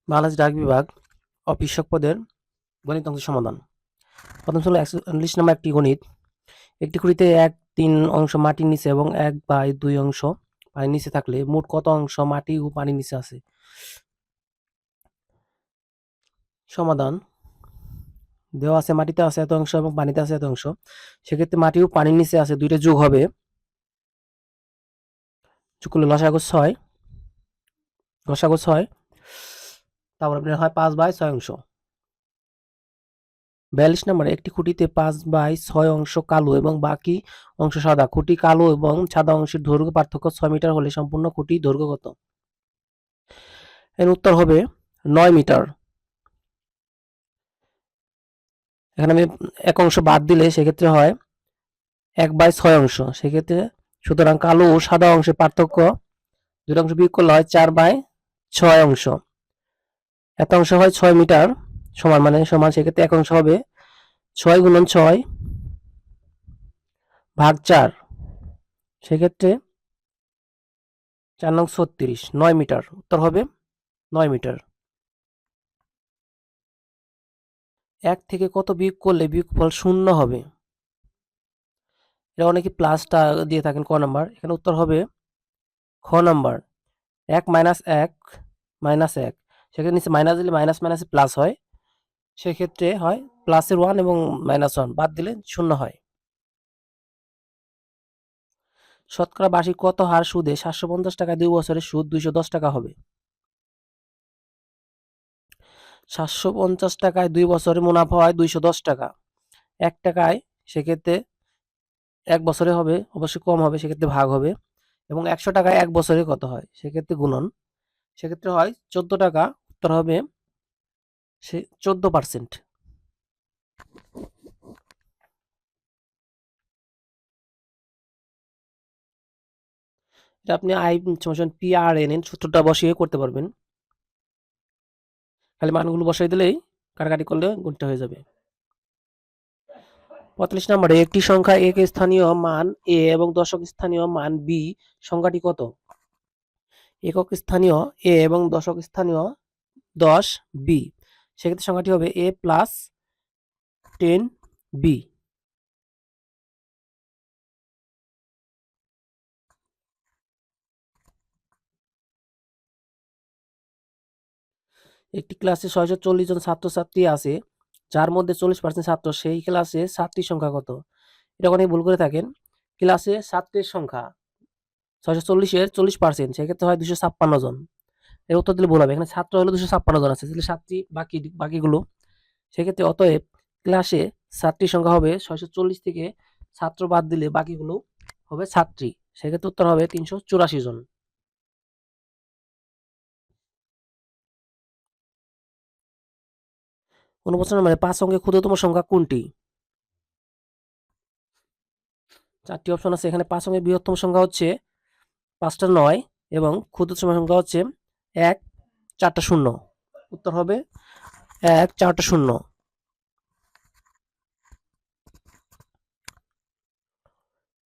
বাংলাদেশ ডাক বিভাগ অফিস শিক্ষক পদের গণিত অংশের সমাধান। প্রথম ছিল 41 নম্বর একটি গণিত। একটি খুঁটিতে 1/3 অংশ মাটির নিচে এবং 1/2 অংশ পানির নিচে থাকলে মোট কত অংশ মাটি ও পানির নিচে আছে? সমাধান দেওয়া আছে মাটিতে আছে এত অংশ এবং পানিতে আছে এত অংশ। সেক্ষেত্রে মাটি ও পানির নিচে আছে দুইটা যোগ হবে, যোগ করলে লসাগু 6, লসাগু 6, তারপর আপনার হয় 5/6 অংশ। 42 নম্বরে একটি খুঁটিতে 5/6 অংশ কালো এবং বাকি অংশ সাদা। খুঁটি কালো এবং সাদা অংশের দৈর্ঘ্য পার্থক্য 6 মিটার হলে সম্পূর্ণ খুঁটির দৈর্ঘ্য কত? এর উত্তর হবে 9 মিটার। এখানে আমি এক অংশ বাদ দিলে সেক্ষেত্রে হয় 1/6 অংশ। সেক্ষেত্রে সুতরাং কালো ও সাদা অংশের পার্থক্য দুটো অংশ বিয়োগ করলে হয় 4/6 অংশ। এত অংশ হয় 6 মিটার সমান সমান, সেক্ষেত্রে এক অংশ হবে 6 গুণন 6 ভাগ 4। সেক্ষেত্রে 4 নং 36, 9 মিটার। উত্তর হবে 9 মিটার। 1 থেকে কত বিয়োগ করলে বিয়োগফল শূন্য হবে? এটা অনেকে প্লাসটা দিয়ে থাকেন ক নাম্বার। এখানে উত্তর হবে খ নাম্বার 1 মাইনাস 1 মাইনাস 1। সেক্ষেত্রে নিচে মাইনাস দিলে মাইনাস মাইনাসে প্লাস হয়, সেক্ষেত্রে হয় প্লাসের 1 এবং মাইনাস 1 বাদ দিলে শূন্য হয়। শতকরা বার্ষিক কত হার সুদে 750 টাকায় 2 বছরের সুদ 210 টাকা হবে? 750 টাকায় 2 বছরে মুনাফা হয় 210 টাকা। 1 টাকায় সেক্ষেত্রে 1 বছরে হবে অবশ্যই কম হবে, সেক্ষেত্রে ভাগ হবে, এবং 100 টাকায় 1 বছরে কত হয়? সেক্ষেত্রে গুণন। সেক্ষেত্রে হয় 14 টাকা। উত্তর হবে সে 14%। এটা আপনি আই সমান PRNN সূত্রটা বসিয়ে করতে পারবেন। খালি মানগুলো বসাই দিলেই কাটাকাটি করলে গুণটা হয়ে যাবে। 45 নম্বরে একটি সংখ্যা এক স্থানীয় মান a এবং দশক স্থানীয় মান b সংখ্যাটি কত? একক স্থানীয় a এবং দশক স্থানীয় 10 b। সেক্ষেত্রে সংখ্যাটি হবে a প্লাস 10 b। একটি ক্লাসে 640 জন ছাত্রছাত্রী আছে, যার মধ্যে 40% ছাত্র, সেই ক্লাসে ছাত্রীর সংখ্যা কত? এটা অনেক ভুল করে থাকেন। ক্লাসে ছাত্রের সংখ্যা 640-এর 40%, সেক্ষেত্রে হয় 256 জন। এর উত্তর দিলে ভুল হবে। এখানে ছাত্র হলো 256 জন আছে, তাহলে ছাত্রী বাকিগুলো। সেক্ষেত্রে অতএব ক্লাসে ছাত্রীর সংখ্যা হবে 640 থেকে ছাত্র বাদ দিলে বাকিগুলো হবে ছাত্রী। সেক্ষেত্রে উত্তর হবে 384 জন। 49 নম্বরে 5 অঙ্কের ক্ষুদ্রতম সংখ্যা কোনটি? 4টি অপশন আছে। এখানে 5 অঙ্কের বৃহত্তম সংখ্যা হচ্ছে 5টা 9 এবং ক্ষুদ্রতম সংখ্যা হচ্ছে 1, 4টা 0। উত্তর হবে 1, 4টা 0।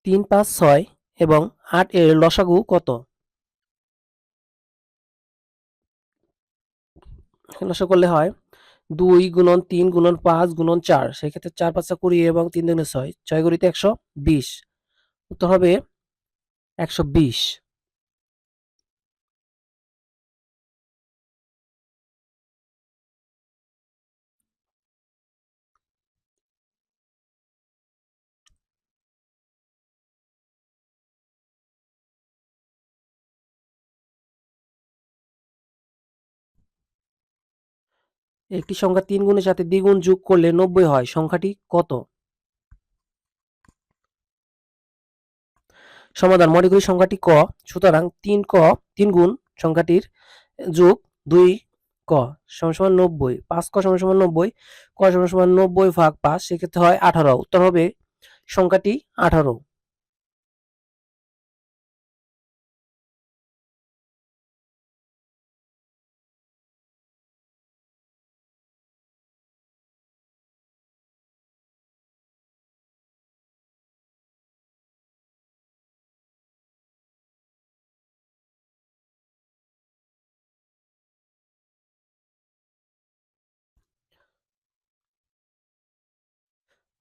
3, 5, 6 এবং 8 এর লসাগু কত? লসাগু করলে হয় 2 গুণন 3 গুণন 5 গুণন 4। সেক্ষেত্রে 4 5 20 এবং 3 দুগুণে 6, 6 গুণিতে 120। উত্তর হবে 120। একটি সংখ্যা 3 গুণের সাথে দ্বিগুণ যোগ করলে 90 হয়, সংখ্যাটি কত? সমাধান মনে করি সংখ্যাটি ক, সুতরাং 3 গুণ সংখ্যাটির যোগ 2 ক সমান সমান 90, 5 ক সমান সমান 90, ক সমান সমান 90 ভাগ 5, সেক্ষেত্রে হয় 18। উত্তর হবে সংখ্যাটি 18।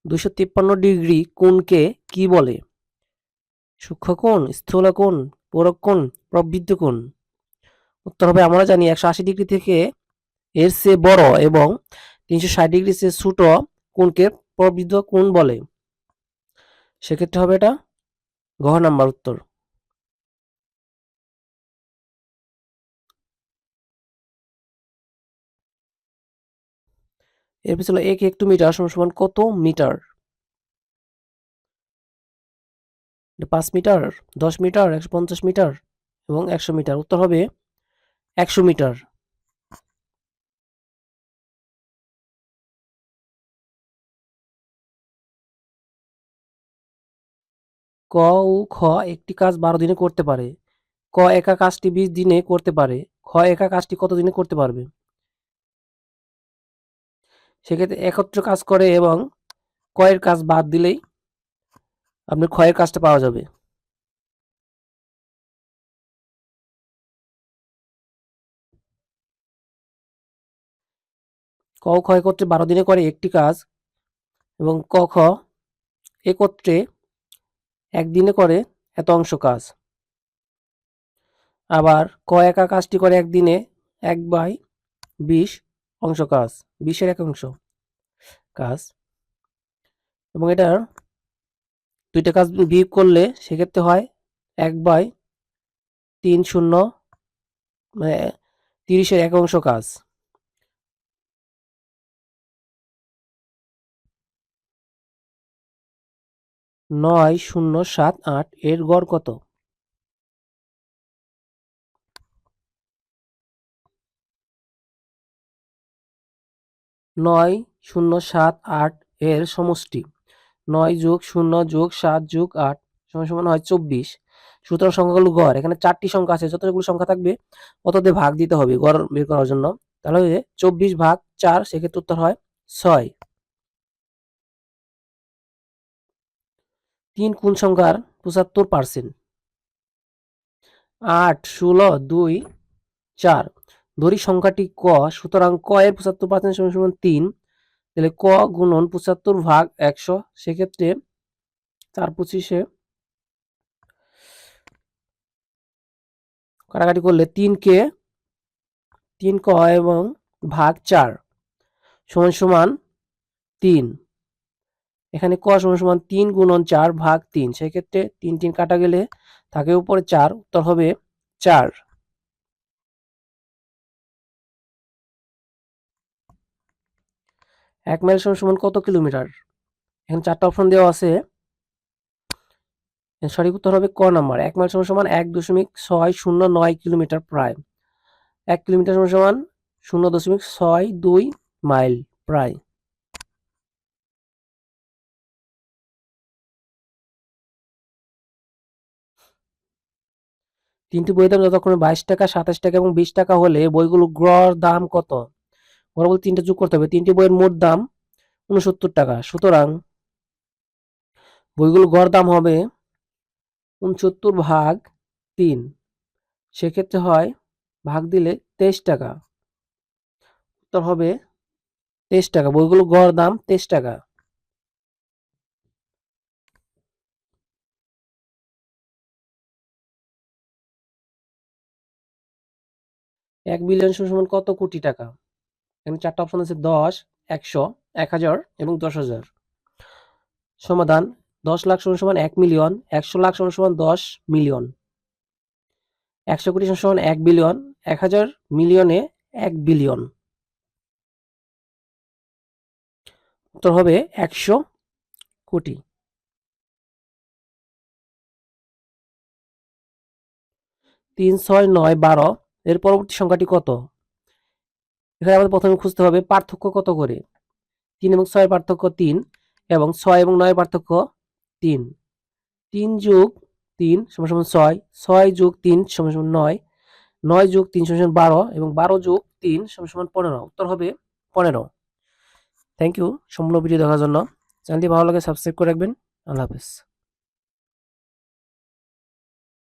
253 ডিগ্রি কোণকে কি বলে? সূক্ষ্মকোণ, স্থূলকোণ, পরকোণ, প্রবৃদ্ধ কোণ। উত্তর হবে আমরা জানি 180 ডিগ্রি থেকে এর চেয়ে বড় এবং 360 ডিগ্রি চেয়ে ছোট কোণকে প্রবৃদ্ধ কোণ বলে। সেক্ষেত্রে হবে এটা ঘ নাম্বার উত্তর। এরপর ছিল 1 হেক্টোমিটার সমান কত মিটার? 5 মিটার, 10 মিটার, 150 মিটার এবং 100 মিটার। উত্তর হবে 100 মিটার। ক ও খ একটি কাজ 12 দিনে করতে পারে। ক একা কাজটি 20 দিনে করতে পারে। খ একা কাজটি কত দিনে করতে পারবে? সেক্ষেত্রে একত্র কাজ করে এবং ক এর কাজ বাদ দিলেই আপনার খ এর কাজটা পাওয়া যাবে। ক ও খ একত্রে 12 দিনে করে একটি কাজ এবং ক খ একত্রে একদিনে করে এত অংশ কাজ। আবার ক একা কাজটি করে একদিনে 1/20 অংশ কাজ, 20-এর 1 অংশ কাজ। এবং এটার দুইটা কাজ বিয়োগ করলে সেক্ষেত্রে হয় 1/30, মানে 30-এর 1 অংশ কাজ। 9,078 এর গড় কত? 9,078 এর সমষ্টি 9+0+7+8 সমান হয় 24। সুতরাং সংখ্যাগুলো গড়। এখানে 4টি সংখ্যা আছে, যতগুলো সংখ্যা থাকবে অত দিয়ে ভাগ দিতে হবে গড় বের করার জন্য। তাহলে 24/4, সেক্ষেত্রে উত্তর হয় 6। 3 কোন সংখ্যার 75%? 8, 16, 2, 4। ধরি সংখ্যাটি ক, সুতরাং ক এর 75% সমান 3। তাহলে ক গুণন 75/100, সেক্ষেত্রে 4/25 কাটাকাটি করলে 3 ক এবং ভাগ 4 সমান 3। এখানে ক সমান 3 গুণন 4 ভাগ 3, সেক্ষেত্রে 3 কাটা গেলে থাকে উপরে 4, উত্তর হবে 4। 1 মাইল সমান কত কিলোমিটার? এখানে 4টা অপশন দেওয়া আছে। সঠিক উত্তর হবে ক নাম্বার। 1 মাইল সমান 1.609 কিলোমিটার প্রায়। 1 কিলোমিটার সমান 0.62 মাইল প্রায়। তিনটি বইয়ের দাম যথাক্রমে 22 টাকা, 27 টাকা এবং 20 টাকা হলে বইগুলোর গড় দাম কত? গড় বলতে 3টা যোগ করতে হবে। 3টি বইয়ের মোট দাম 69 টাকা। সুতরাং বইগুলোর গড় দাম হবে 69/3। সেক্ষেত্রে হয় ভাগ দিলে 23 টাকা। উত্তর হবে 23 টাকা। বইগুলোর গড় দাম 23 টাকা। 1 বিলিয়ন সমান কত কোটি টাকা? এখানে 4টা অপশন আছে: 10, 100, 1000 এবং 10,000। সমাধান: 10 লাখ সমান 1 মিলিয়ন, 100 লাখ সমান 10 মিলিয়ন, 100 কোটি সমান 1 বিলিয়ন, 1000 মিলিয়নে 1 বিলিয়ন। উত্তর হবে 100 কোটি। 3, 6, 9, 12 এর পরবর্তী সংখ্যাটি কত? এখানে আমাদের প্রথমে খুঁজতে হবে পার্থক্য কত করে। 3 এবং 6 এর পার্থক্য 3 এবং 6 এবং 9 এর পার্থক্য 3। 3 যোগ 3 সমান 6, 6 যোগ 3 সমান 9, 9 যোগ 3 সমান 12 এবং 12 যোগ 3 সমান 15। উত্তর হবে 15। থ্যাংক ইউ সম্পূর্ণ ভিডিও দেখার জন্য। চ্যানেলটি ভালো লাগে সাবস্ক্রাইব করে রাখবেন। আল্লাহ হাফেজ।